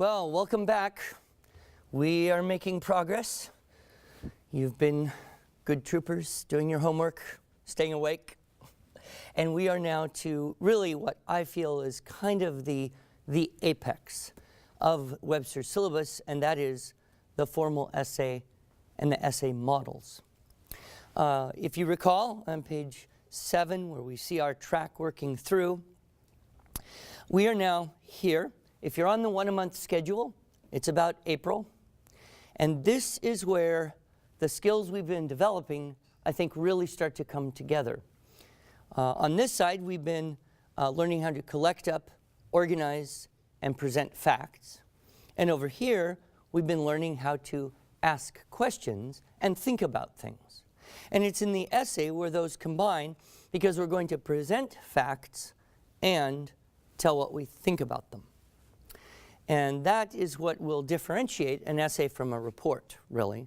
Well, welcome back. We are making progress. You've been good troopers, doing your homework, staying awake. And we are now to really what I feel is kind of the apex of Webster's syllabus, and that is the formal essay and the essay models. If you recall, on page 7, where we see our track working through, we are now here. If you're on the 1-a-month schedule, it's about April. And this is where the skills we've been developing, I think, really start to come together. On this side, we've been learning how to collect up, organize, and present facts. And over here, we've been learning how to ask questions and think about things. And it's in the essay where those combine, because we're going to present facts and tell what we think about them. And that is what will differentiate an essay from a report, really.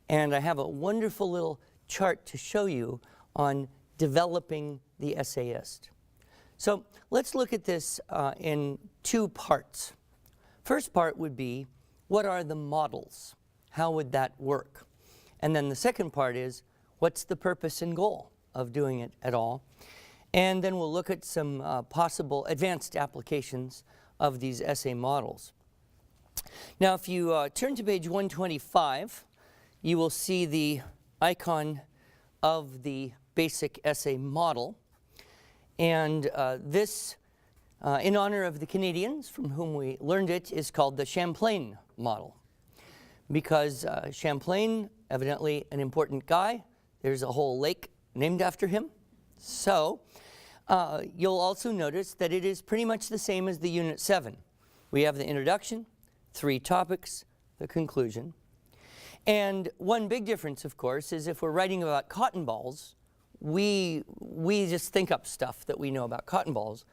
And I have a wonderful little chart to show you on developing the essayist. So let's look at this in 2 parts. First part would be, what are the models? How would that work? And then the second part is, what's the purpose and goal of doing it at all? And then we'll look at some possible advanced applications of these essay models. Now, if you turn to page 125, you will see the icon of the basic essay model. And this, in honor of the Canadians from whom we learned it, is called the Champlain model. Because Champlain, evidently an important guy, there's a whole lake named after him. So you'll also notice that it is pretty much the same as the Unit 7. We have the introduction, 3 topics, the conclusion. And one big difference, of course, is if we're writing about cotton balls, we just think up stuff that we know about cotton balls.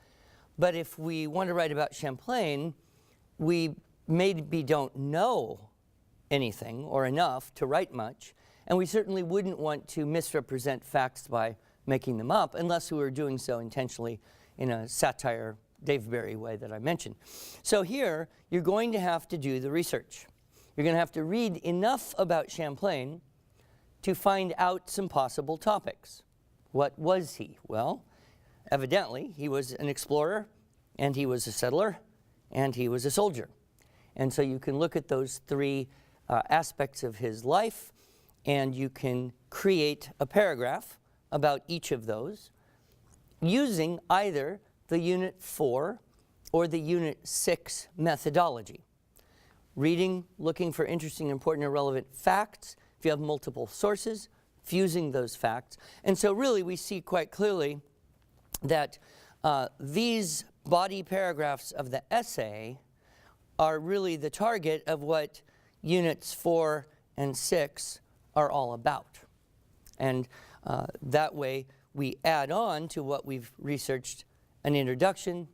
But if we want to write about Champlain, we maybe don't know anything or enough to write much. And we certainly wouldn't want to misrepresent facts by making them up, unless we were doing so intentionally in a satire, Dave Barry way that I mentioned. So here, you're going to have to do the research. You're going to have to read enough about Champlain to find out some possible topics. What was he? Well, evidently, he was an explorer, and he was a settler, and he was a soldier. And so you can look at those 3 aspects of his life, and you can create a paragraph about each of those using either the Unit 4 or the Unit 6 methodology. Reading, looking for interesting, important, and relevant facts. If you have multiple sources, fusing those facts. And so really we see quite clearly that these body paragraphs of the essay are really the target of what Units 4 and 6 are all about. And that way we add on to what we've researched an introduction,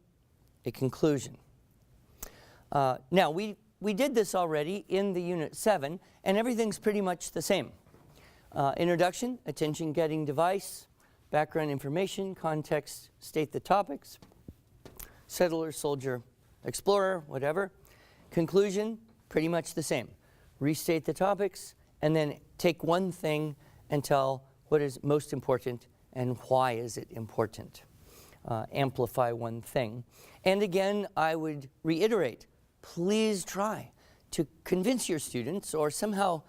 a conclusion. Now we did this already in the Unit 7, and everything's pretty much the same. Introduction, attention-getting device, background information, context, state the topics, settler, soldier, explorer, whatever. Conclusion, pretty much the same. Restate the topics, and then take one thing and tell what is most important and why is it important. Amplify one thing. And again, I would reiterate, please try to convince your students or somehow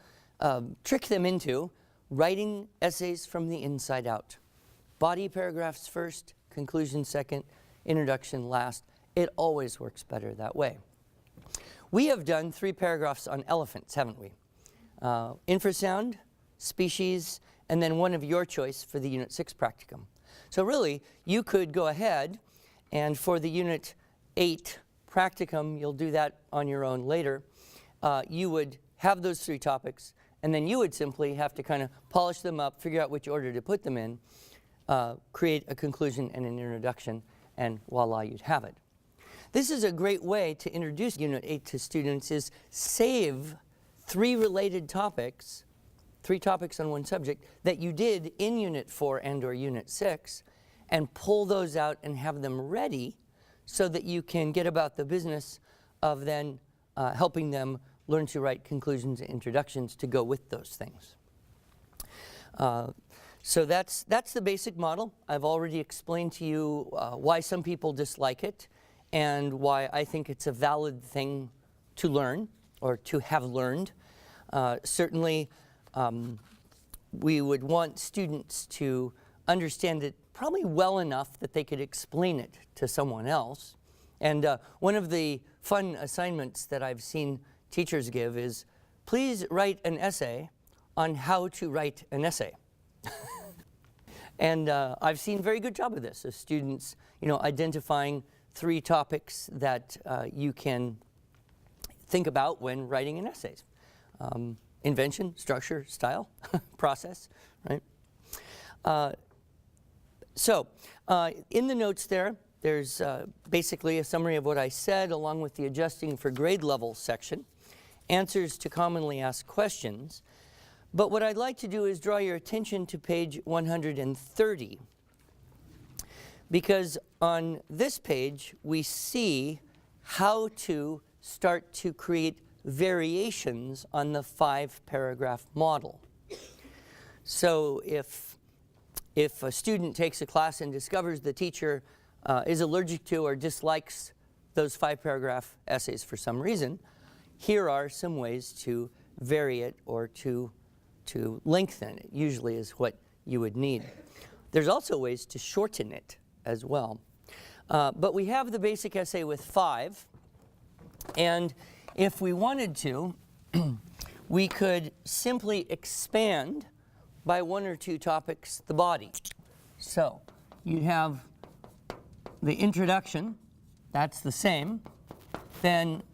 trick them into writing essays from the inside out. Body paragraphs first, conclusion second, introduction last. It always works better that way. We have done 3 paragraphs on elephants, haven't we? Infrasound, species, and then one of your choice for the Unit 6 practicum. So really, you could go ahead, and for the Unit 8 practicum, you'll do that on your own later, you would have those 3 topics, and then you would simply have to kind of polish them up, figure out which order to put them in, create a conclusion and an introduction, and voila, you'd have it. This is a great way to introduce Unit 8 to students, is save 3 related topics, 3 topics on one subject that you did in Unit 4 and or Unit 6, and pull those out and have them ready so that you can get about the business of then helping them learn to write conclusions and introductions to go with those things. So that's the basic model. I've already explained to you why some people dislike it and why I think it's a valid thing to learn or to have learned. Certainly, we would want students to understand it probably well enough that they could explain it to someone else. And one of the fun assignments that I've seen teachers give is, please write an essay on how to write an essay. And I've seen a very good job of this, of students, identifying 3 topics that you can think about when writing an essay. Invention, structure, style, process, right? So in the notes there's basically a summary of what I said, along with the adjusting for grade level section, answers to commonly asked questions. But what I'd like to do is draw your attention to page 130, because on this page we see how to start to create variations on the 5-paragraph model. So if a student takes a class and discovers the teacher is allergic to or dislikes those 5-paragraph essays for some reason, here are some ways to vary it or to lengthen it, usually is what you would need. There's also ways to shorten it as well. But we have the basic essay with 5, and if we wanted to, we could simply expand by 1 or 2 topics the body. So you have the introduction, that's the same, then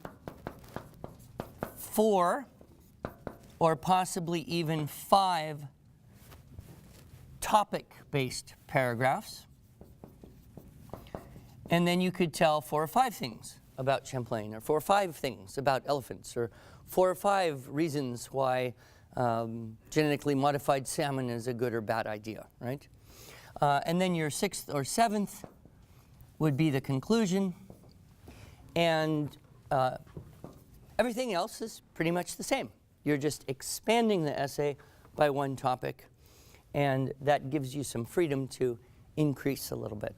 4 or possibly even 5 topic-based paragraphs. And then you could tell 4 or 5 things about Champlain, or 4 or 5 things about elephants, or 4 or 5 reasons why genetically modified salmon is a good or bad idea, right? And then your 6th or 7th would be the conclusion, and everything else is pretty much the same. You're just expanding the essay by 1 topic, and that gives you some freedom to increase a little bit.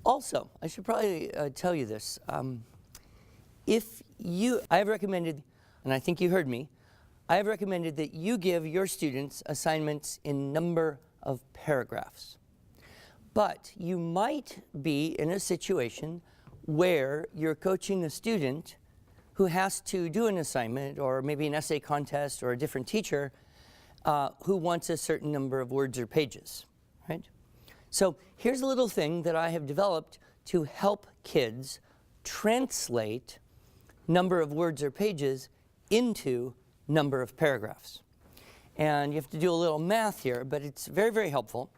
Also, I should probably tell you this. I have recommended, and I think you heard me, I have recommended that you give your students assignments in number of paragraphs. But you might be in a situation where you're coaching a student who has to do an assignment, or maybe an essay contest, or a different teacher who wants a certain number of words or pages, right? So here's a little thing that I have developed to help kids translate number of words or pages into number of paragraphs. And you have to do a little math here, but it's very, very helpful.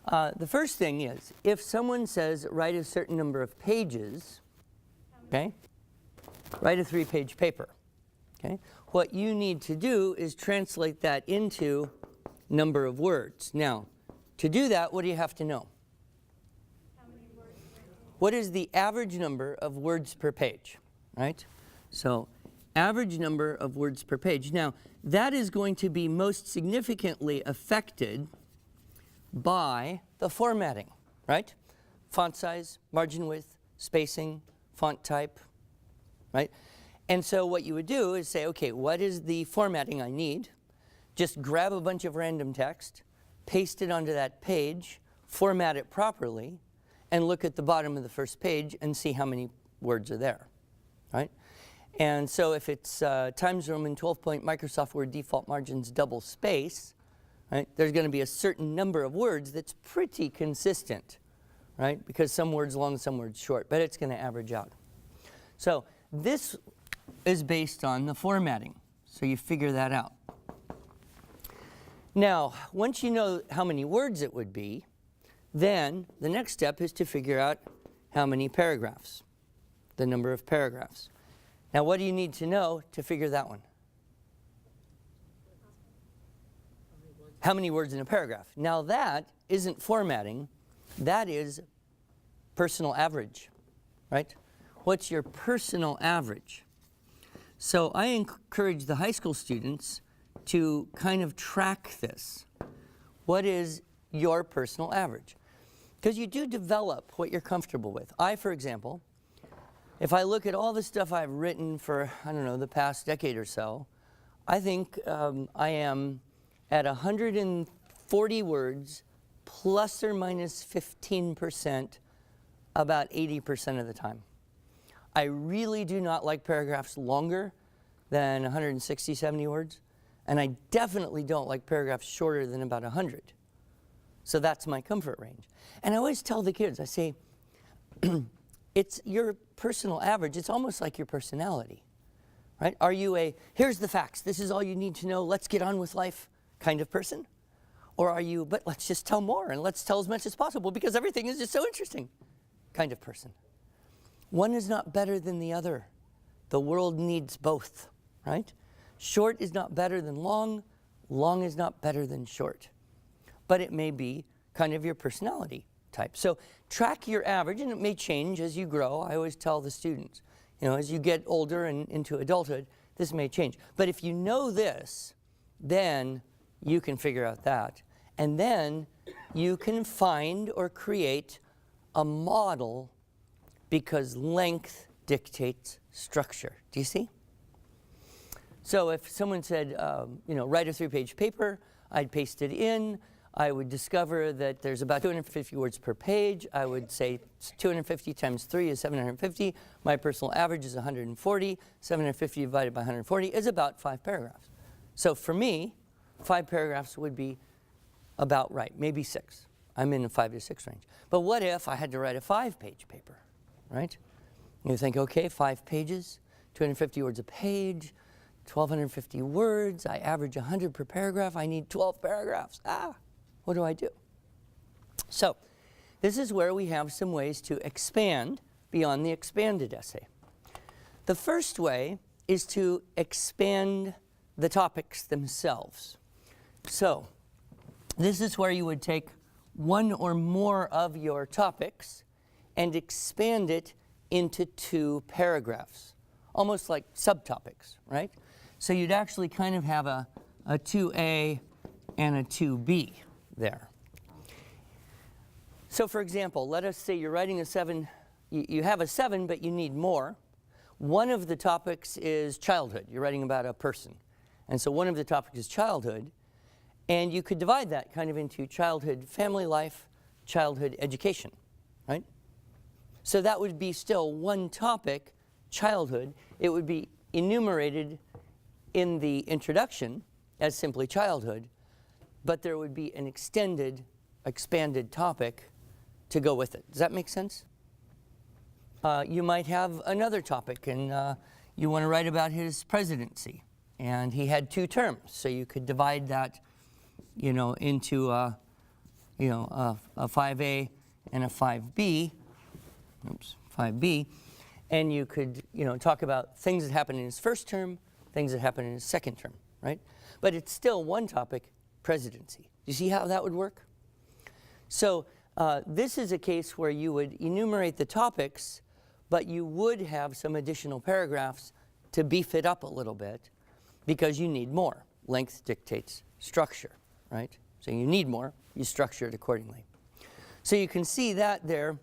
The first thing is, if someone says write a certain number of pages, okay, write a 3-page paper, okay? What you need to do is translate that into number of words. Now, to do that, what do you have to know? How many words per page? What is the average number of words per page, right? So, average number of words per page. Now, that is going to be most significantly affected by the formatting, right? Font size, margin width, spacing, font type, right? And so what you would do is say, okay, what is the formatting I need? Just grab a bunch of random text, paste it onto that page, format it properly, and look at the bottom of the first page and see how many words are there, right? And so if it's Times Roman 12-point Microsoft Word default margins double space, right, there's going to be a certain number of words that's pretty consistent, right? Because some words long, some words short, but it's going to average out. So this is based on the formatting, so you figure that out. Now, once you know how many words it would be, then the next step is to figure out how many paragraphs, the number of paragraphs. Now, what do you need to know to figure that one? How many words in a paragraph? Now, that isn't formatting. That is personal average, right? what's your personal average? So I encourage the high school students to kind of track this. What is your personal average? Because you do develop what you're comfortable with. I, for example, if I look at all the stuff I've written for, I don't know, the past decade or so, I think I am at 140 words plus or minus 15% about 80% of the time. I really do not like paragraphs longer than 160, 70 words, and I definitely don't like paragraphs shorter than about 100. So that's my comfort range. And I always tell the kids, I say, it's your personal average. It's almost like your personality, right? Are you a, here's the facts, this is all you need to know, let's get on with life kind of person? Or are you, but let's just tell more and let's tell as much as possible because everything is just so interesting kind of person? One is not better than the other. The world needs both, right? Short is not better than long. Long is not better than short. But it may be kind of your personality type. So track your average, and it may change as you grow. I always tell the students, you know, as you get older and into adulthood, this may change. But if you know this, then you can figure out that. And then you can find or create a model because length dictates structure. Do you see? So if someone said, you know, write a 3-page paper, I'd paste it in. I would discover that there's about 250 words per page. I would say 250 times 3 is 750. My personal average is 140. 750 divided by 140 is about 5 paragraphs. So for me, 5 paragraphs would be about right, maybe 6. I'm in the 5 to 6 range. But what if I had to write a 5-page paper, right? You think, okay, 5 pages, 250 words a page, 1,250 words. I average 100 per paragraph. I need 12 paragraphs. What do I do? So this is where we have some ways to expand beyond the expanded essay. The first way is to expand the topics themselves. So this is where you would take one or more of your topics and expand it into 2 paragraphs, almost like subtopics, right? So you'd actually kind of have a 2A and a 2B there. So for example, let us say you're writing a 7, you have a 7, but you need more. One of the topics is childhood. You're writing about a person. And so one of the topics is childhood. And you could divide that kind of into childhood family life, childhood education, right? So that would be still one topic, childhood. It would be enumerated in the introduction as simply childhood, but there would be an expanded topic to go with it. Does that make sense? You might have another topic, and you want to write about his presidency, and he had 2 terms, so you could divide that, you know, into a 5A and a 5B. Oops, 5B, and you could, you know, talk about things that happened in his first term, things that happened in his second term, right? But it's still one topic, presidency. You see how that would work? So this is a case where you would enumerate the topics, but you would have some additional paragraphs to beef it up a little bit because you need more. Length dictates structure, right? So you need more, you structure it accordingly. So you can see that there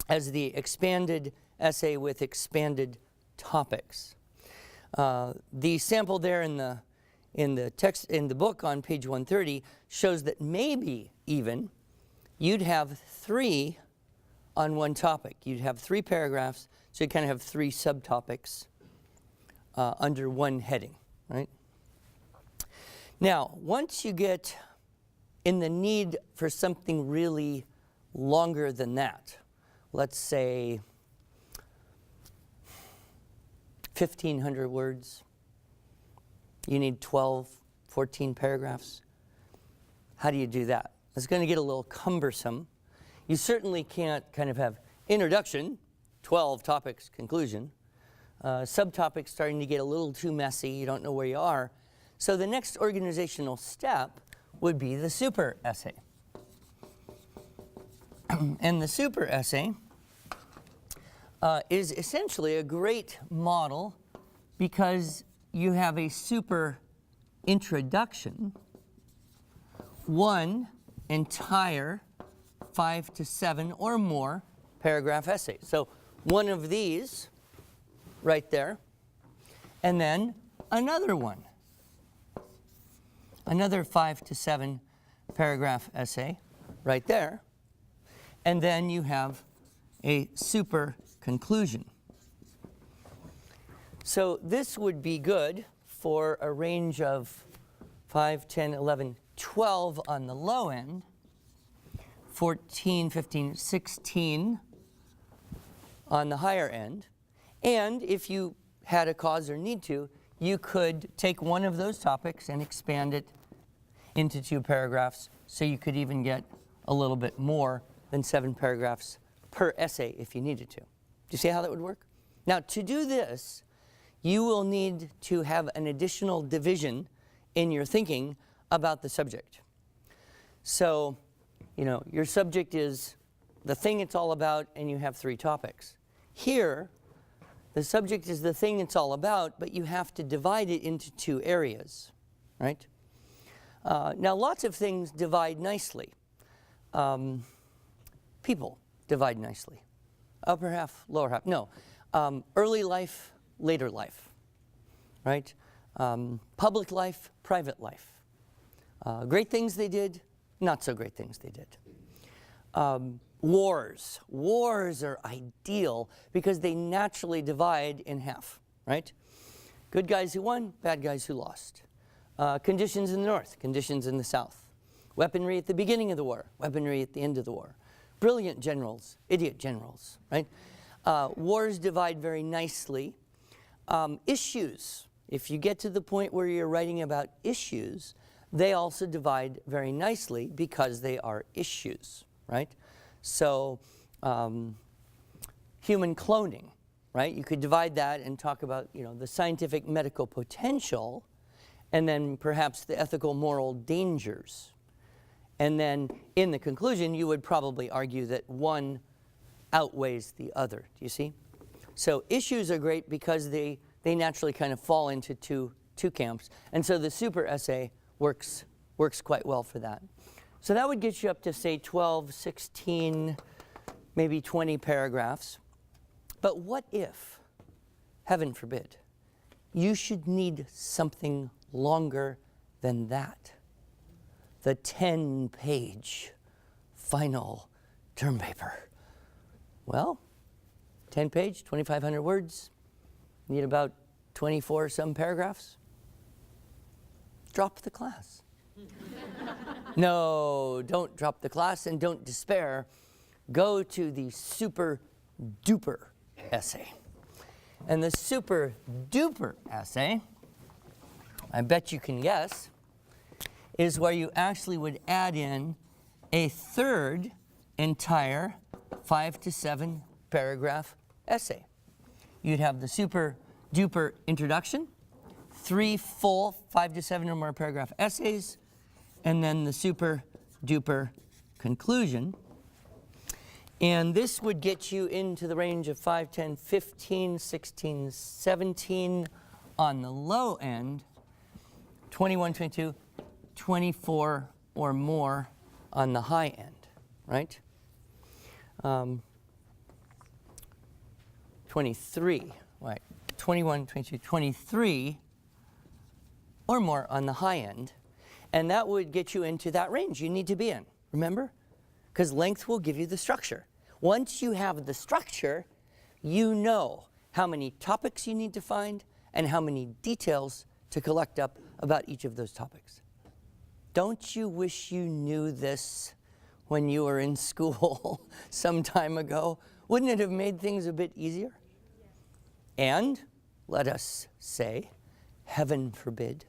as the expanded essay with expanded topics. The sample there in the text in the book on page 130 shows that maybe even you'd have 3 on one topic. You'd have 3 paragraphs, so you kind of have 3 subtopics under one heading, right? Now, once you get in the need for something really longer than that, let's say 1,500 words, you need 12, 14 paragraphs. How do you do that? It's going to get a little cumbersome. You certainly can't kind of have introduction, 12 topics, conclusion, subtopics starting to get a little too messy, you don't know where you are. So the next organizational step would be the super essay. And the super essay is essentially a great model because you have a super introduction, one entire 5 to 7 or more paragraph essay. So one of these right there, and then another one, another 5 to 7 paragraph essay right there, and then you have a super conclusion. So this would be good for a range of 5, 10, 11, 12 on the low end, 14, 15, 16 on the higher end. And if you had a cause or need to, you could take one of those topics and expand it into 2 paragraphs, so you could even get a little bit more than 7 paragraphs per essay if you needed to. Do you see how that would work? Now, to do this, you will need to have an additional division in your thinking about the subject. So, your subject is the thing it's all about, and you have 3 topics. Here, the subject is the thing it's all about, but you have to divide it into 2 areas, right? Now, lots of things divide nicely. People divide nicely. Upper half, lower half. No. Early life, later life, right? Public life, private life. Great things they did, not so great things they did. Wars. Wars are ideal because they naturally divide in half, right? Good guys who won, bad guys who lost. Conditions in the north, conditions in the south. Weaponry at the beginning of the war, weaponry at the end of the war. Brilliant generals, idiot generals, right? Wars divide very nicely. Issues, if you get to the point where you're writing about issues, they also divide very nicely because they are issues, right? So, human cloning, right? You could divide that and talk about, the scientific medical potential, and then perhaps the ethical moral dangers. And then in the conclusion, you would probably argue that one outweighs the other. Do you see? So issues are great because they naturally kind of fall into two camps. And so the super essay works quite well for that. So that would get you up to, say, 12, 16, maybe 20 paragraphs. But what if, heaven forbid, you should need something longer than that? The 10-page final term paper. Well, 10-page, 2,500 words, need about 24 some paragraphs. Drop the class. No, don't drop the class and don't despair. Go to the super duper essay. And the super duper essay, I bet you can guess, is where you actually would add in a third entire 5 to 7 paragraph essay. You'd have the super duper introduction, 3 full 5 to 7 or more paragraph essays, and then the super duper conclusion. And this would get you into the range of 5, 10, 15, 16, 17 on the low end, 21, 22, 24 or more on the high end, right? 23, right? 21, 22, 23 or more on the high end. And that would get you into that range you need to be in, remember? Because length will give you the structure. Once you have the structure, you know how many topics you need to find and how many details to collect up about each of those topics. Don't you wish you knew this when you were in school some time ago? Wouldn't it have made things a bit easier? Yes. And let us say, heaven forbid,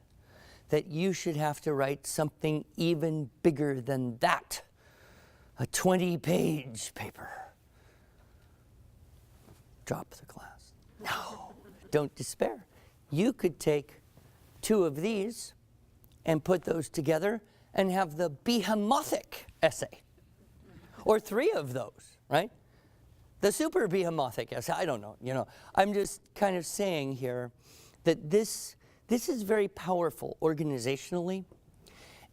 that you should have to write something even bigger than that, a 20-page paper. Drop the class. No, don't despair. You could take 2 of these and put those together and have the behemothic essay, or 3 of those, right? the super behemothing essay. I don't know. I'm just kind of saying here that this is very powerful organizationally.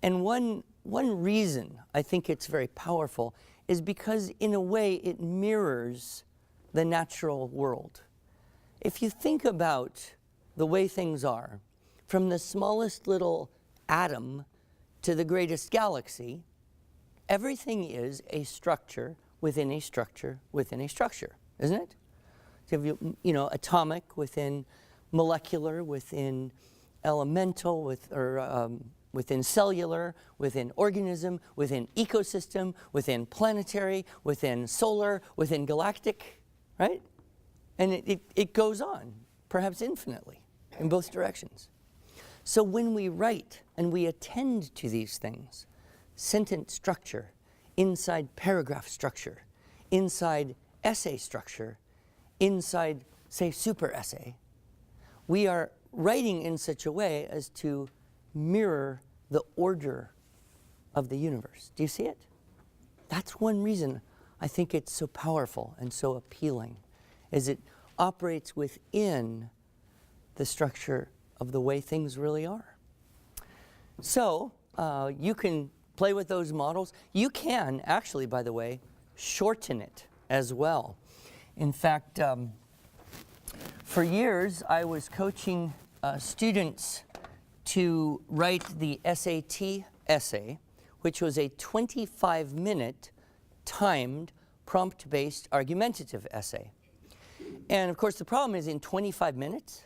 And one reason I think it's very powerful is because, in a way, it mirrors the natural world. If you think about the way things are, from the smallest little atom to the greatest galaxy, everything is a structure within a structure within a structure, isn't it? So you have, atomic within molecular, within elemental, within cellular, within organism, within ecosystem, within planetary, within solar, within galactic, right? And it goes on, perhaps infinitely, in both directions. So when we write and we attend to these things, sentence structure, inside paragraph structure, inside essay structure, inside, say, super essay, we are writing in such a way as to mirror the order of the universe. Do you see it? That's one reason I think it's so powerful and so appealing, is it operates within the structure of the way things really are. So you can play with those models. You can actually, by the way, shorten it as well. In fact, for years I was coaching students to write the SAT essay, which was a 25-minute timed prompt-based argumentative essay. And of course the problem is, in 25 minutes,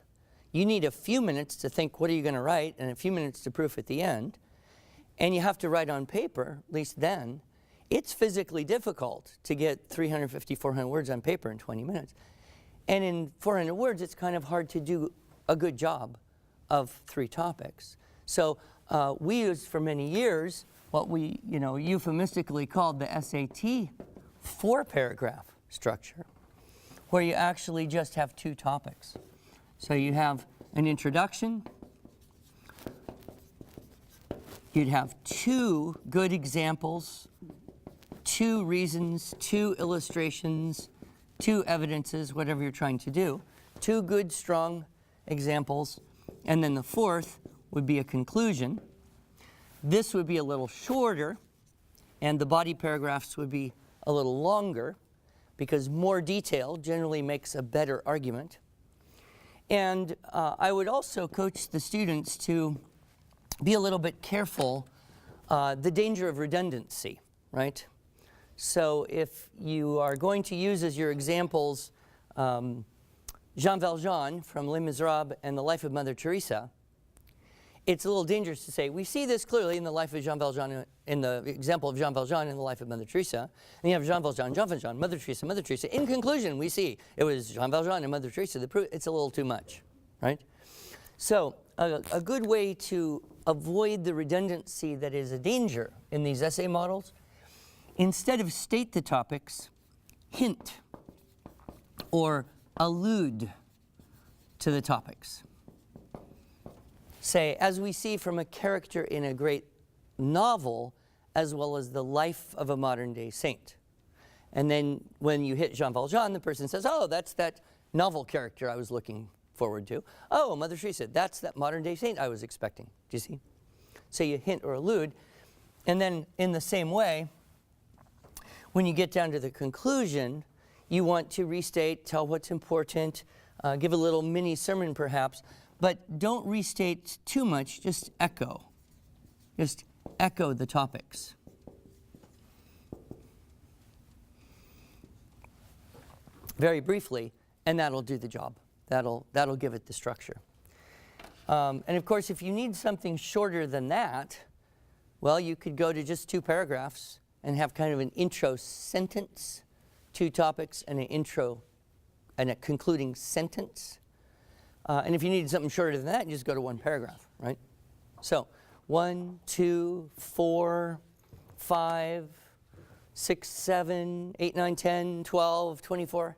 you need a few minutes to think what are you going to write and a few minutes to proof at the end. And you have to write on paper, at least then. It's physically difficult to get 350, 400 words on paper in 20 minutes. And in 400 words, it's kind of hard to do a good job of 3 topics. So we used for many years what we euphemistically called the SAT 4-paragraph structure, where you actually just have 2 topics. So you have an introduction, you'd have 2 good examples, 2 reasons, 2 illustrations, 2 evidences, whatever you're trying to do, 2 good, strong examples, and then the 4th would be a conclusion. This would be a little shorter, and the body paragraphs would be a little longer, because more detail generally makes a better argument. And I would also coach the students to be a little bit careful, the danger of redundancy, right? So if you are going to use as your examples Jean Valjean from Les Miserables and the life of Mother Teresa, it's a little dangerous to say, we see this clearly in the life of Jean Valjean, in the example of Jean Valjean in the life of Mother Teresa. And you have Jean Valjean, Mother Teresa, Mother Teresa. In conclusion, we see it was Jean Valjean and Mother Teresa. It's a little too much, right? So a good way to avoid the redundancy that is a danger in these essay models, instead of state the topics, hint or allude to the topics. Say, as we see from a character in a great novel, as well as the life of a modern-day saint. And then when you hit Jean Valjean, the person says, oh, that's that novel character I was looking forward to. Oh, Mother Teresa, that's that modern-day saint I was expecting. Do you see? So you hint or allude. And then in the same way, when you get down to the conclusion, you want to restate, tell what's important, give a little mini sermon perhaps, but don't restate too much, just echo. Just echo the topics. Very briefly, and that'll do the job. That'll give it the structure. And of course, if you need something shorter than that, well, you could go to just 2 paragraphs and have kind of an intro sentence, 2 topics, and an intro and a concluding sentence. And if you needed something shorter than that, you just go to 1 paragraph, right? So 1, 2, 4, 5, 6, 7, 8, 9, 10, 12, 24.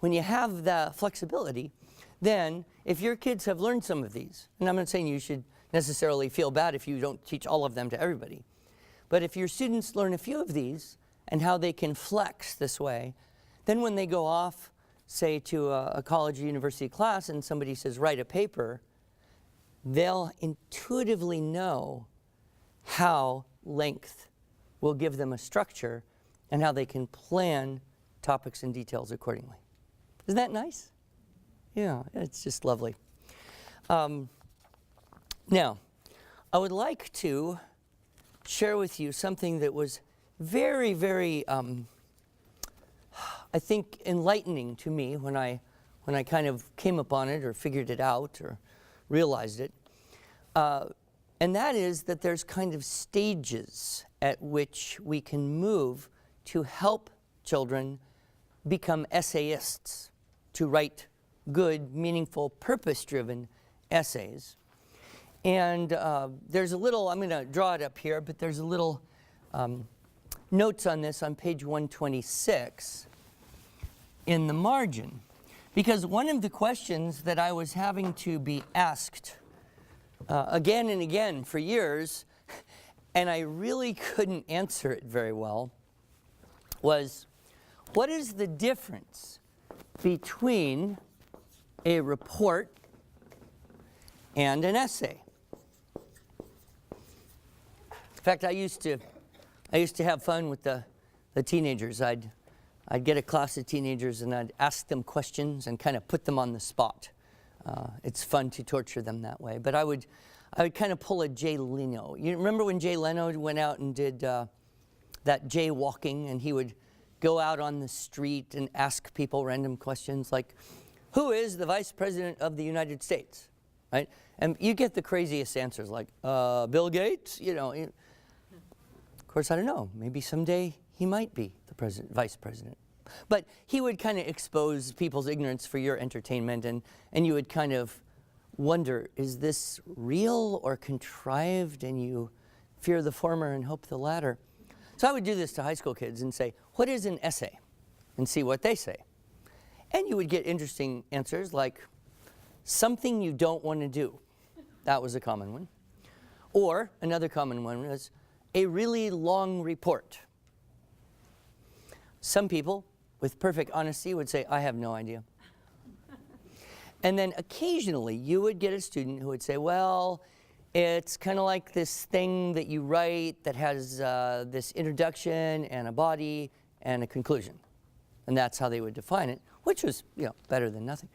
When you have the flexibility, then if your kids have learned some of these, and I'm not saying you should necessarily feel bad if you don't teach all of them to everybody, but if your students learn a few of these and how they can flex this way, Then when they go off, say to a college or university class and somebody says, write a paper, they'll intuitively know how length will give them a structure and how they can plan topics and details accordingly. Isn't that nice? Yeah, it's just lovely. Now, I would like to share with you something that was very, very, I think, enlightening to me when I kind of came upon it or figured it out or realized it. And that is that there's kind of stages at which we can move to help children become essayists, to write good, meaningful, purpose-driven essays. And there's a little, I'm going to draw it up here, but there's a little notes on this on page 126 in the margin. Because one of the questions that I was having to be asked again and again for years, and I really couldn't answer it very well, was what is the difference between a report and an essay? In fact, I used to have fun with the teenagers. I'd get a class of teenagers and I'd ask them questions and kind of put them on the spot. It's fun to torture them that way. But I would kind of pull a Jay Leno. You remember when Jay Leno went out and did that jaywalking, and he would go out on the street and ask people random questions like, who is the Vice President of the United States? Right? And you get the craziest answers like, Bill Gates? You know. Of course, I don't know. Maybe someday he might be the Vice President. But he would kind of expose people's ignorance for your entertainment, and you would kind of wonder, is this real or contrived? And you fear the former and hope the latter. So I would do this to high school kids and say, what is an essay? And see what they say. And you would get interesting answers like, something you don't want to do. That was a common one. Or another common one was a really long report. Some people, with perfect honesty, would say, I have no idea. And then occasionally you would get a student who would say, well, it's kind of like this thing that you write that has this introduction and a body and a conclusion. And that's how they would define it, which was, better than nothing.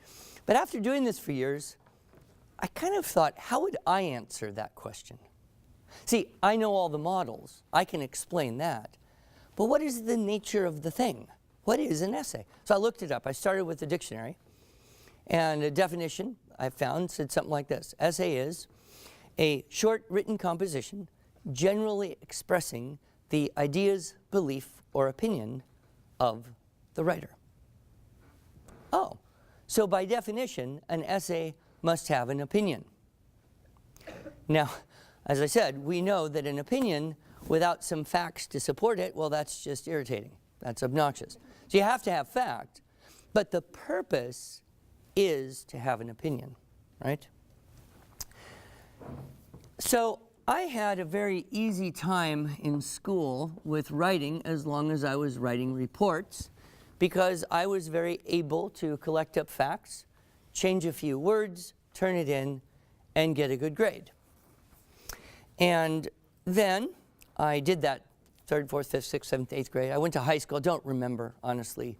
But after doing this for years, I kind of thought, how would I answer that question? See, I know all the models. I can explain that. But what is the nature of the thing? What is an essay? So I looked it up. I started with the dictionary. And a definition I found said something like this. Essay is a short written composition generally expressing the ideas, belief, or opinion of the writer. Oh, so by definition, an essay must have an opinion. Now, as I said, we know that an opinion without some facts to support it, well, that's just irritating. That's obnoxious. So you have to have fact, but the purpose is to have an opinion, right? So I had a very easy time in school with writing as long as I was writing reports, because I was very able to collect up facts, change a few words, turn it in, and get a good grade. And then I did that 3rd, 4th, 5th, 6th, 7th, 8th grade. I went to high school. I don't remember, honestly,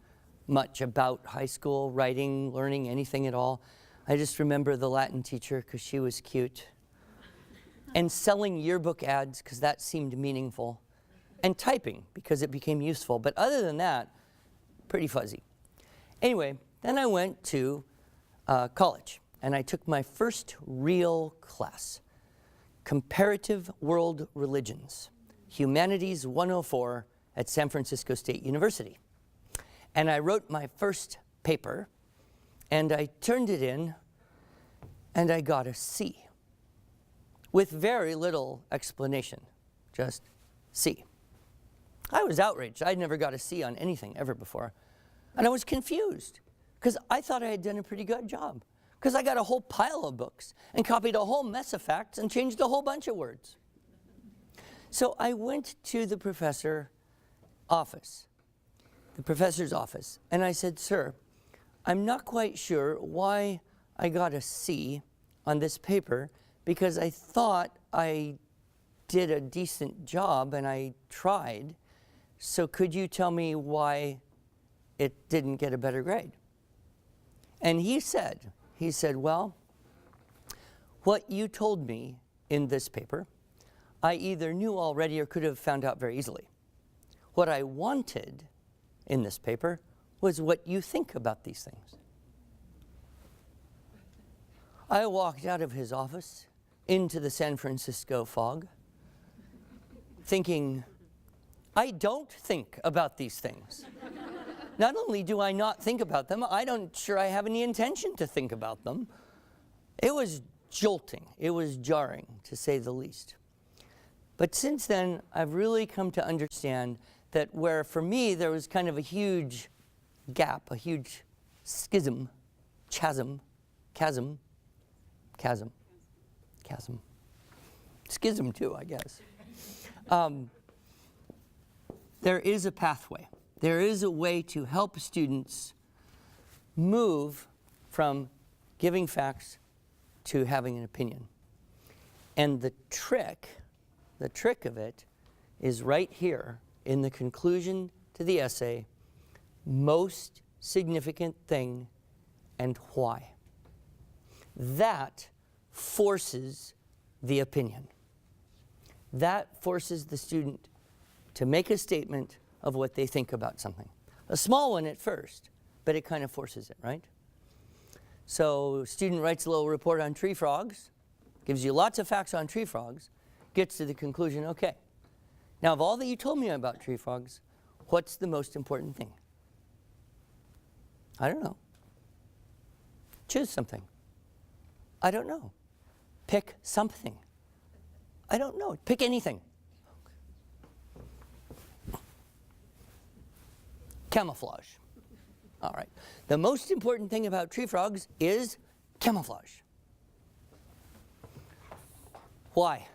much about high school, writing, learning, anything at all. I just remember the Latin teacher because she was cute. And selling yearbook ads because that seemed meaningful. And typing because it became useful. But other than that, pretty fuzzy. Anyway, then I went to college. And I took my first real class. Comparative World Religions. Humanities 104 at San Francisco State University. And I wrote my first paper, and I turned it in, and I got a C. With very little explanation, just C. I was outraged. I'd never got a C on anything ever before. And I was confused, because I thought I had done a pretty good job. Because I got a whole pile of books, and copied a whole mess of facts, and changed a whole bunch of words. So I went to the professor's office. the professor's office. And I said, "Sir, I'm not quite sure why I got a C on this paper, because I thought I did a decent job and I tried. So could you tell me why it didn't get a better grade?" And he said, "Well, what you told me in this paper, I either knew already or could have found out very easily. What I wanted in this paper was what you think about these things." I walked out of his office into the San Francisco fog, thinking, I don't think about these things. Not only do I not think about them, I don't sure I have any intention to think about them. It was jolting. It was jarring, to say the least. But since then, I've really come to understand that where, for me, there was kind of a huge gap, a huge chasm, schism too, I guess. There is a pathway. There is a way to help students move from giving facts to having an opinion. And the trick of it is right here in the conclusion to the essay, most significant thing and why. That forces the opinion. That forces the student to make a statement of what they think about something. A small one at first, but it kind of forces it, right? So a student writes a little report on tree frogs, gives you lots of facts on tree frogs, gets to the conclusion, okay, now of all that you told me about tree frogs, what's the most important thing? I don't know. Choose something. I don't know. Pick something. I don't know. Pick anything. Camouflage. All right. The most important thing about tree frogs is camouflage. Why?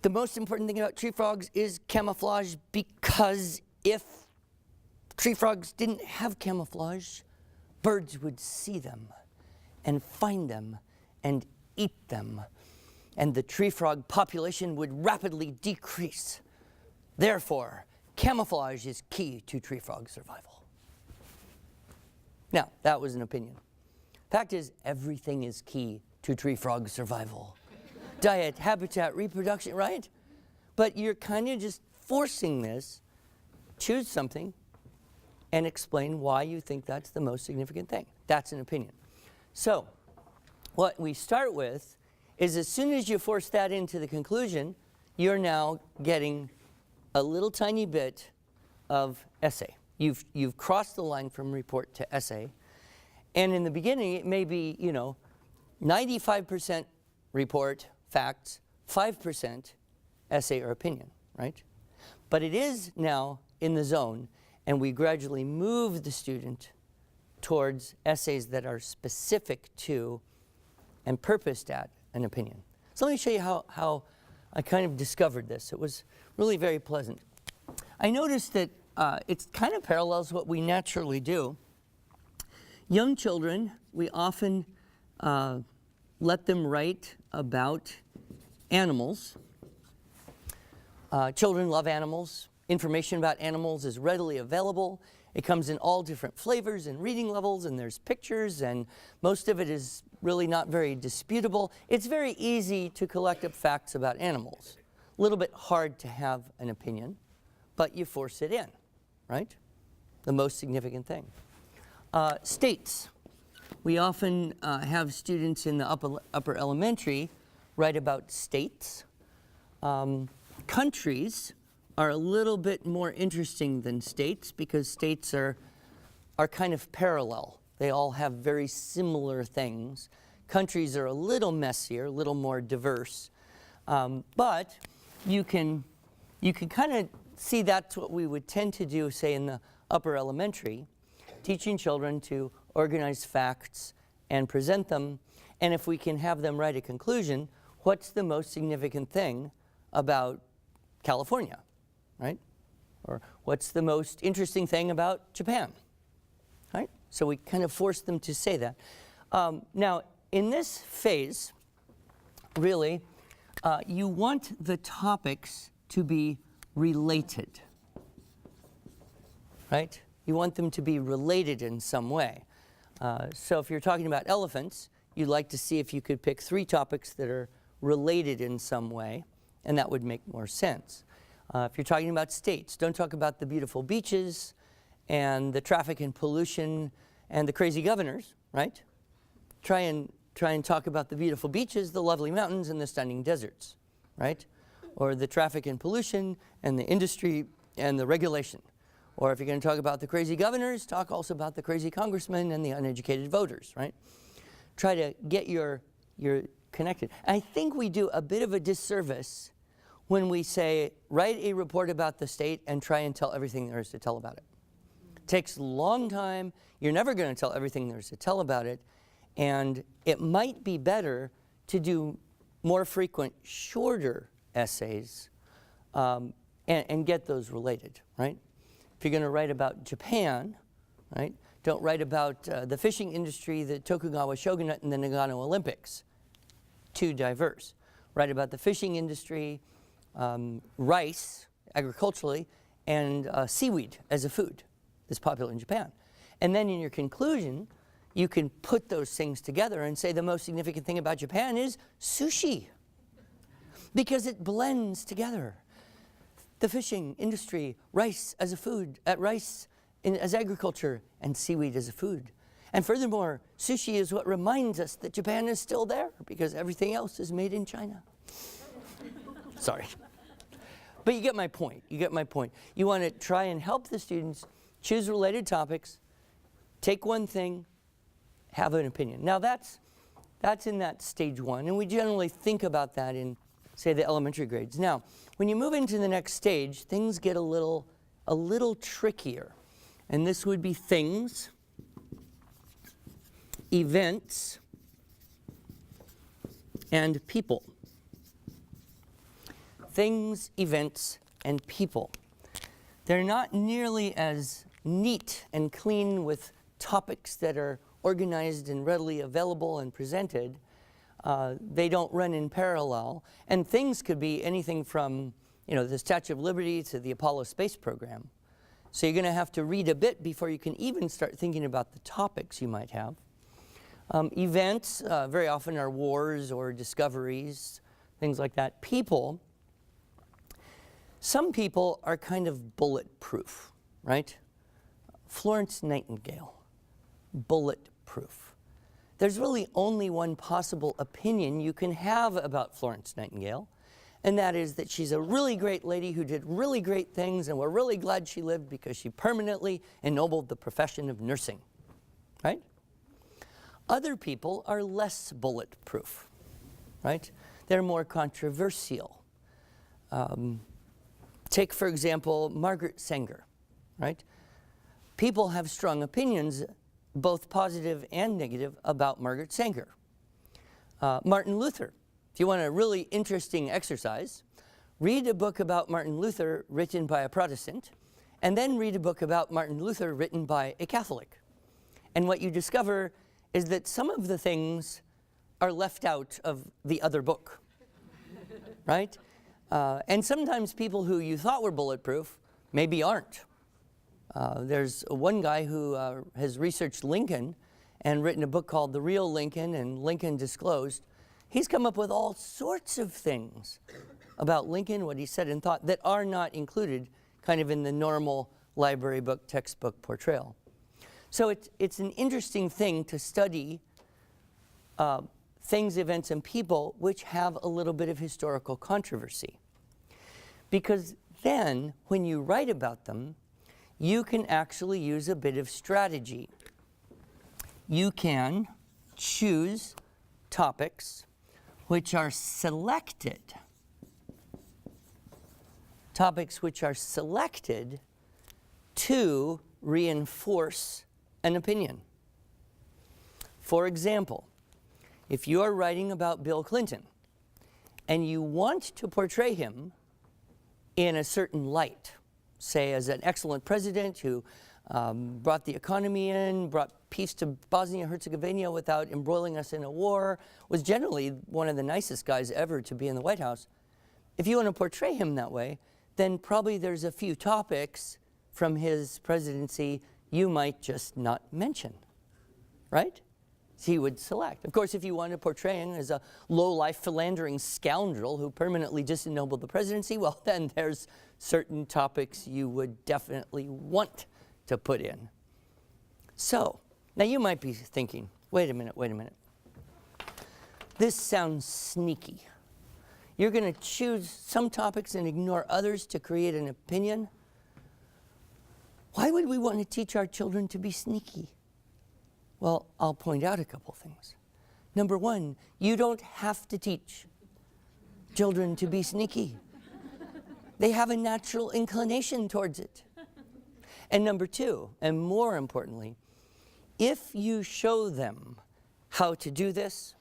The most important thing about tree frogs is camouflage, because if tree frogs didn't have camouflage, birds would see them and find them and eat them, and the tree frog population would rapidly decrease. Therefore, camouflage is key to tree frog survival. Now, that was an opinion. Fact is, everything is key to tree frog survival. Diet, habitat, reproduction, right? But you're kind of just forcing this. Choose something and explain why you think that's the most significant thing. That's an opinion. So, what we start with is, as soon as you force that into the conclusion, you're now getting a little tiny bit of essay. You've crossed the line from report to essay. And in the beginning, it may be, 95% report, facts, 5% essay or opinion, right? But it is now in the zone, and we gradually move the student towards essays that are specific to and purposed at an opinion. So let me show you how I kind of discovered this. It was really very pleasant. I noticed that it kind of parallels what we naturally do. Young children, we often let them write about animals. Children love animals. Information about animals is readily available. It comes in all different flavors and reading levels, and there's pictures, and most of it is really not very disputable. It's very easy to collect up facts about animals. A little bit hard to have an opinion, but you force it in, right? The most significant thing. States. We often have students in the upper elementary write about states. Countries are a little bit more interesting than states, because states are kind of parallel. They all have very similar things. Countries are a little messier, a little more diverse. But you can kind of see that's what we would tend to do, say, in the upper elementary, teaching children to organize facts and present them. And if we can have them write a conclusion, what's the most significant thing about California, right? Or what's the most interesting thing about Japan, right? So we kind of force them to say that. Now, in this phase, really, you want the topics to be related, right? You want them to be related in some way. So if you're talking about elephants, you'd like to see if you could pick 3 topics that are related in some way, and that would make more sense. If you're talking about states, don't talk about the beautiful beaches and the traffic and pollution and the crazy governors, right? Try and talk about the beautiful beaches, the lovely mountains, and the stunning deserts, right? Or the traffic and pollution and the industry and the regulation. Or if you're going to talk about the crazy governors, talk also about the crazy congressmen and the uneducated voters, right? Try to get your connected. I think we do a bit of a disservice when we say, write a report about the state and try and tell everything there is to tell about it. It takes a long time. You're never going to tell everything there is to tell about it. And it might be better to do more frequent, shorter essays and get those related, right? If you're going to write about Japan, right, don't write about the fishing industry, the Tokugawa shogunate, and the Nagano Olympics. Too diverse. Write about the fishing industry, rice, agriculturally, and seaweed as a food that's popular in Japan. And then in your conclusion, you can put those things together and say the most significant thing about Japan is sushi, because it blends together the fishing industry, rice as a food, rice as agriculture, and seaweed as a food. And furthermore, sushi is what reminds us that Japan is still there, because everything else is made in China. Sorry. But you get my point. You get my point. You want to try and help the students choose related topics, take one thing, have an opinion. Now that's in that stage 1, and we generally think about that in, say, the elementary grades. Now, when you move into the next stage, things get a little trickier. And this would be things, events, and people. Things, events, and people. They're not nearly as neat and clean with topics that are organized and readily available and presented. They don't run in parallel. And things could be anything from, the Statue of Liberty to the Apollo space program. So you're going to have to read a bit before you can even start thinking about the topics you might have. Events very often are wars or discoveries, things like that. People, some people are kind of bulletproof, right? Florence Nightingale, bulletproof. There's really only one possible opinion you can have about Florence Nightingale, and that is that she's a really great lady who did really great things, and we're really glad she lived because she permanently ennobled the profession of nursing, right? Other people are less bulletproof, right? They're more controversial. Take, for example, Margaret Sanger, right? People have strong opinions, both positive and negative, about Margaret Sanger. Martin Luther. If you want a really interesting exercise, read a book about Martin Luther written by a Protestant, and then read a book about Martin Luther written by a Catholic. And what you discover is that some of the things are left out of the other book, right? And sometimes people who you thought were bulletproof maybe aren't. There's one guy who has researched Lincoln and written a book called The Real Lincoln and Lincoln Disclosed. He's come up with all sorts of things about Lincoln, what he said and thought, that are not included kind of in the normal library book, textbook portrayal. So it's an interesting thing to study things, events, and people which have a little bit of historical controversy. Because then, when you write about them, you can actually use a bit of strategy. You can choose topics which are selected. Topics which are selected to reinforce an opinion. For example, if you are writing about Bill Clinton and you want to portray him in a certain light, say as an excellent president who brought the economy in, brought peace to Bosnia-Herzegovina without embroiling us in a war, was generally one of the nicest guys ever to be in the White House. If you want to portray him that way, then probably there's a few topics from his presidency you might just not mention, right? He would select. Of course, if you want to portray him as a low-life philandering scoundrel who permanently disennobled the presidency, well, then there's certain topics you would definitely want to put in. So, now you might be thinking, wait a minute. This sounds sneaky. You're going to choose some topics and ignore others to create an opinion? Why would we want to teach our children to be sneaky? Well, I'll point out a couple things. Number one, you don't have to teach children to be sneaky. They have a natural inclination towards it. And number two, and more importantly, if you show them how to do this,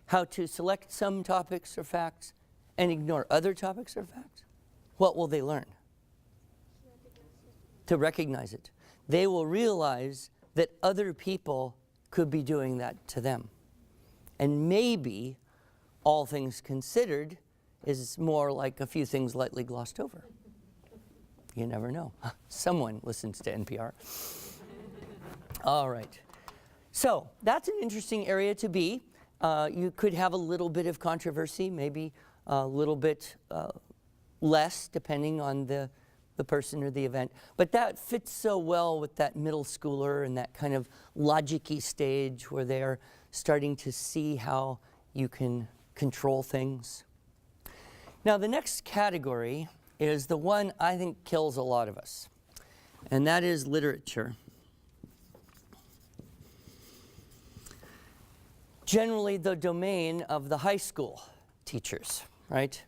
how to select some topics or facts and ignore other topics or facts, what will they learn? To recognize it. They will realize that other people could be doing that to them. And maybe, all things considered, is more like a few things lightly glossed over. You never know. Someone listens to NPR. All right. So that's an interesting area to be. You could have a little bit of controversy, maybe a little bit less, depending on the person or the event. But that fits so well with that middle schooler and that kind of logic-y stage where they're starting to see how you can control things. Now, the next category is the one I think kills a lot of us, and that is literature. Generally the domain of the high school teachers, right?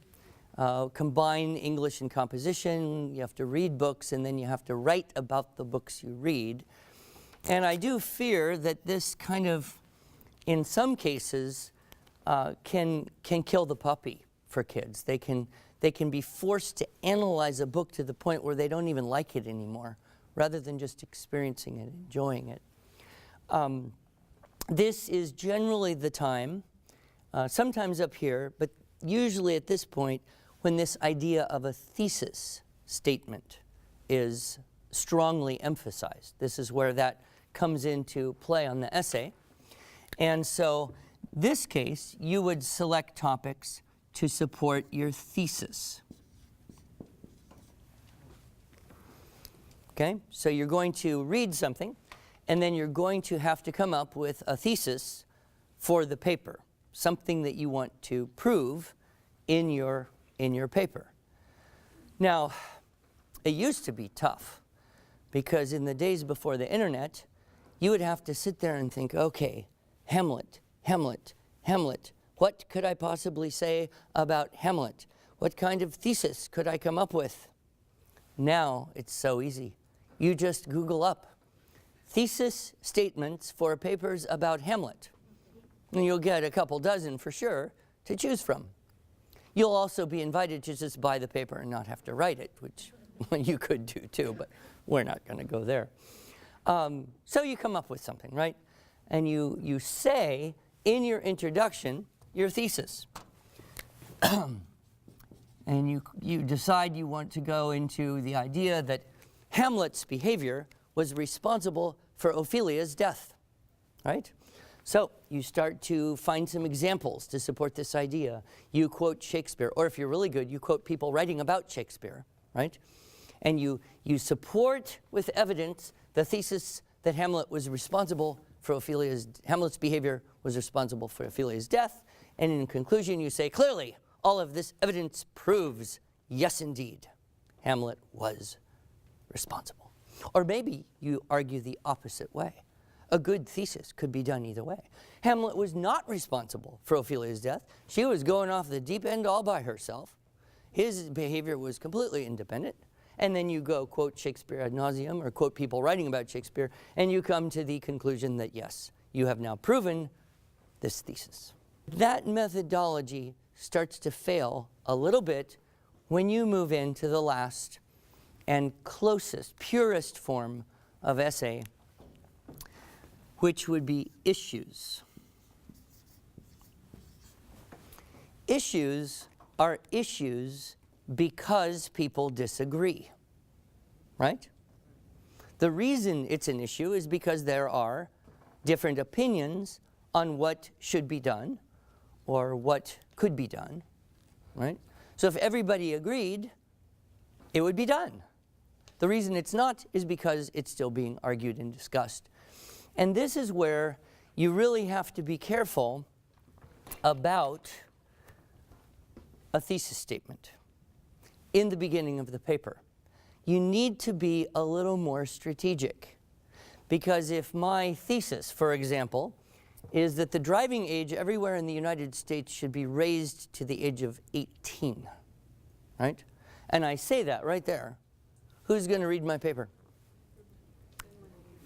Combine English and composition, you have to read books, and then you have to write about the books you read. And I do fear that this kind of, in some cases, can kill the puppy for kids. They can be forced to analyze a book to the point where they don't even like it anymore, rather than just experiencing it, enjoying it. This is generally the time, sometimes up here, but usually at this point, when this idea of a thesis statement is strongly emphasized. This is where that comes into play on the essay. And so, this case, you would select topics to support your thesis. Okay, so you're going to read something, and then you're going to have to come up with a thesis for the paper, something that you want to prove in your paper. Now, it used to be tough, because in the days before the internet, you would have to sit there and think, okay, Hamlet. What could I possibly say about Hamlet? What kind of thesis could I come up with? Now, it's so easy. You just Google up thesis statements for papers about Hamlet, and you'll get a couple dozen for sure to choose from. You'll also be invited to just buy the paper and not have to write it, which you could do too, but we're not going to go there. So you come up with something, right? And you say in your introduction your thesis. And you decide you want to go into the idea that Hamlet's behavior was responsible for Ophelia's death, right? So you start to find some examples to support this idea. You quote Shakespeare, or if you're really good, you quote people writing about Shakespeare, right? And you support with evidence the thesis that Hamlet's behavior was responsible for Ophelia's death. And in conclusion, you say, clearly, all of this evidence proves, yes, indeed, Hamlet was responsible. Or maybe you argue the opposite way. A good thesis could be done either way. Hamlet was not responsible for Ophelia's death. She was going off the deep end all by herself. His behavior was completely independent. And then you go quote Shakespeare ad nauseum, or quote people writing about Shakespeare, and you come to the conclusion that, yes, you have now proven this thesis. That methodology starts to fail a little bit when you move into the last and closest, purest form of essay, which would be issues. Issues are issues because people disagree, right? The reason it's an issue is because there are different opinions on what should be done or what could be done, right? So if everybody agreed, it would be done. The reason it's not is because it's still being argued and discussed. And this is where you really have to be careful about a thesis statement in the beginning of the paper. You need to be a little more strategic, because if my thesis, for example, is that the driving age everywhere in the United States should be raised to the age of 18, right? And I say that right there, who's going to read my paper?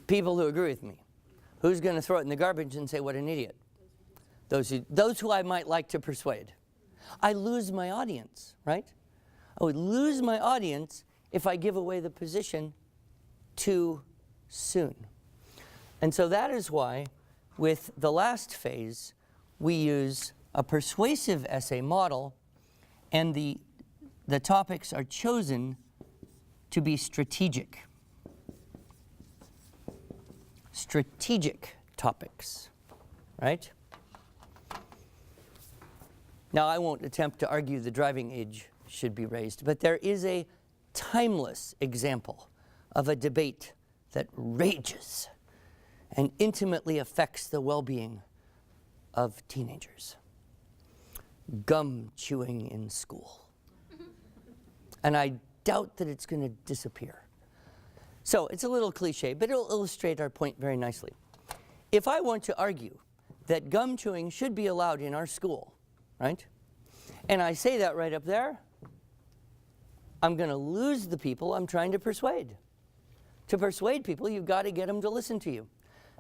People who agree with me. Who's going to throw it in the garbage and say, what an idiot? Those who I might like to persuade. I lose my audience, right? I would lose my audience if I give away the position too soon. And so that is why, with the last phase, we use a persuasive essay model, and the topics are chosen to be strategic. Strategic topics, right? Now, I won't attempt to argue the driving age should be raised, but there is a timeless example of a debate that rages and intimately affects the well-being of teenagers. Gum chewing in school. And I doubt that it's going to disappear. So it's a little cliche, but it'll illustrate our point very nicely. If I want to argue that gum chewing should be allowed in our school, right? And I say that right up there, I'm going to lose the people I'm trying to persuade. To persuade people, you've got to get them to listen to you.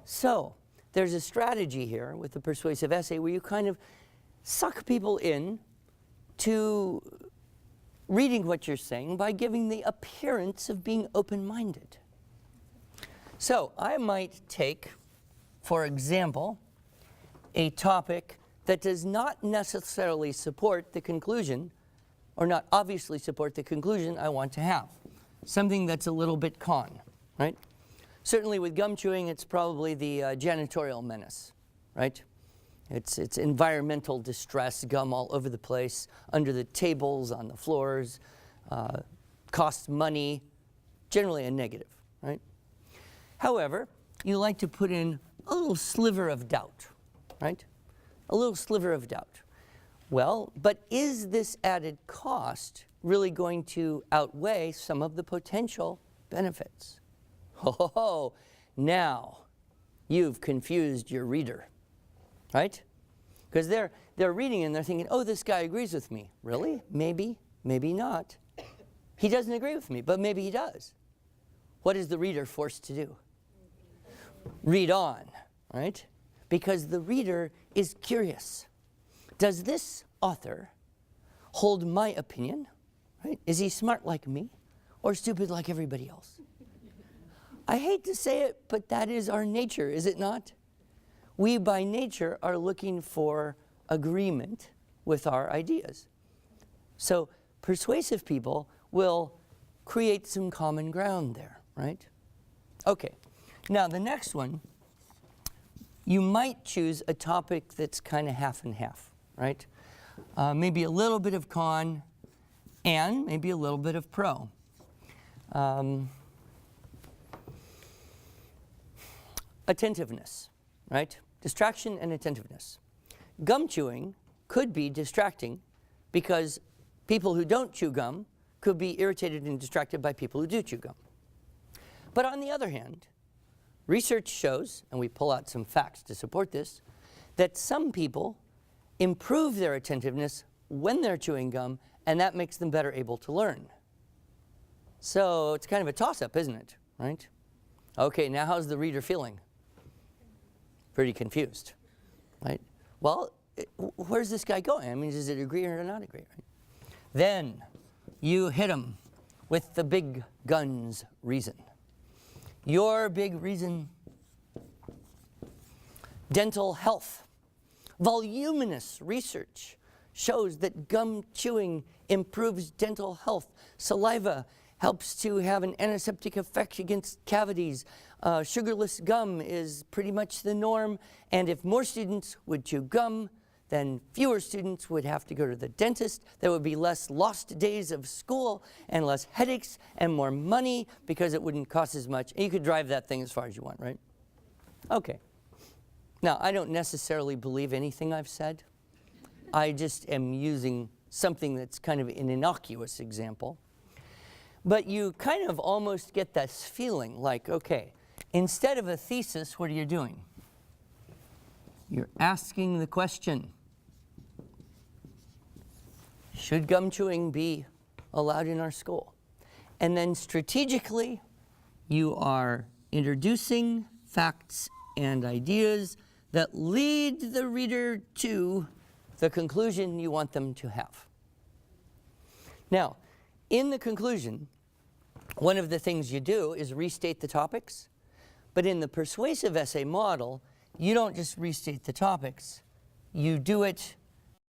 So there's a strategy here with the persuasive essay where you kind of suck people in to reading what you're saying by giving the appearance of being open-minded. So I might take, for example, a topic that does not necessarily support the conclusion, or not obviously support the conclusion I want to have. Something that's a little bit con, right? Certainly with gum chewing, it's probably the janitorial menace, right? It's environmental distress, gum all over the place, under the tables, on the floors, costs money, generally a negative, right? However, you like to put in a little sliver of doubt, right? A little sliver of doubt. Well, but is this added cost really going to outweigh some of the potential benefits? Oh, now you've confused your reader, right? Because they're reading and they're thinking, oh, this guy agrees with me. Really? Maybe, maybe not. He doesn't agree with me, but maybe he does. What is the reader forced to do? Read on, right? Because the reader is curious. Does this author hold my opinion, right? Is he smart like me or stupid like everybody else? I hate to say it, but that is our nature, is it not? We by nature are looking for agreement with our ideas. So persuasive people will create some common ground there, right? Okay, now the next one, you might choose a topic that's kind of half and half, right? Maybe a little bit of con and maybe a little bit of pro. Attentiveness, right? Distraction and attentiveness. Gum chewing could be distracting because people who don't chew gum could be irritated and distracted by people who do chew gum. But on the other hand, research shows, and we pull out some facts to support this, that some people improve their attentiveness when they're chewing gum, and that makes them better able to learn. So it's kind of a toss-up, isn't it? Right? Okay, now how's the reader feeling? Pretty confused, right? Well, where's this guy going? I mean, does it agree or not agree? Right? Then you hit them with the big guns reason. Your big reason: dental health. Voluminous research shows that gum chewing improves dental health. Saliva helps to have an antiseptic effect against cavities. Sugarless gum is pretty much the norm, and if more students would chew gum, then fewer students would have to go to the dentist. There would be less lost days of school and less headaches and more money because it wouldn't cost as much. And you could drive that thing as far as you want, right? Okay. Now, I don't necessarily believe anything I've said. I just am using something that's kind of an innocuous example. But you kind of almost get this feeling like, okay, instead of a thesis, what are you doing? You're asking the question, should gum chewing be allowed in our school? And then strategically, you are introducing facts and ideas that lead the reader to the conclusion you want them to have. Now, in the conclusion, one of the things you do is restate the topics, but in the persuasive essay model, you don't just restate the topics, you do it